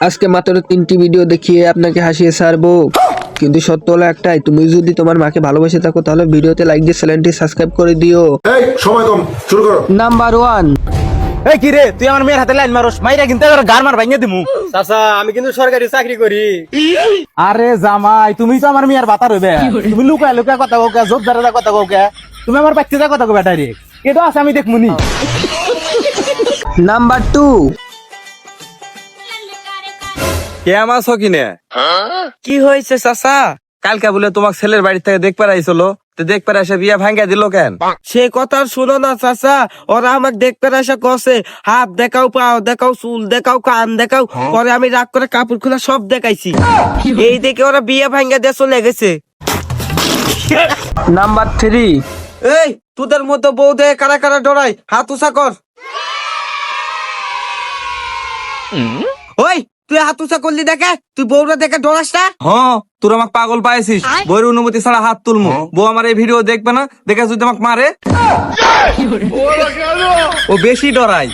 আজকে মাত্র 3টি ভিডিও দেখিয়ে আপনাকে হাসিয়ে ছাড়বো, কিন্তু সত্য হলো একটাই, তুমি যদি তোমার মাকে ভালোবেসে থাকো তাহলে ভিডিওতে লাইক দিয়ে চ্যানেলটি সাবস্ক্রাইব করে দিও। এই সময় কম, শুরু করো। নাম্বার 1, এই কি রে, তুই আমার মেয়ের হাতে লাইন মারস, মাইরা কিন্তু এবার গার মার ভাঙিয়ে দিমু। চাচা আমি কিন্তু সরকারি চাকরি করি। আরে জামাই, তুমি তো আমার মেয়ের বাতা রইবে, তুমি লুকায় লুকায় কথা কও কে, জোর দাঁড়া কথা কও কে, তুমি আমার বাচ্চা কথা কও বেটা রে, কেটো আছে আমি দেখমুনি। নাম্বার 2, কে আমার সকিনে? কি হয়েছে চাচা? কালকে বলে তোমার ছেলের বাড়ি থেকে দেখতে আইছিল, তো দেখতে এসে বিয়া ভাঙ্গা দিল কেন? সে কথা শুনো না চাচা, ওরা আমাকে দেখতে আসা কষে, হাত দেখাও, পাও দেখাও, চুল দেখাও, কান দেখাও, পরে আমি রাগ করে কাপড় খোলা সব দেখাইছি। এই দেখে ওরা বিয়ে ভাঙ্গা দিয়ে চলে গেছে। নাম্বার 3, এই তোদের মতো বউ দেখে কারা কারা ডরাই, হাত উঁচা কর। ওই তুই হাত উঁচা করলি দেখে, তুই বউরা দেখে ডরাস না? হ্যাঁ, তোর আমাকে পাগল পাইছিস, বইয়ের অনুমতি ছাড়া হাত তুলমু। বউ আমার এই ভিডিও দেখবে না, দেখে যদি আমাকে মারে, ও বেশি ডরাই।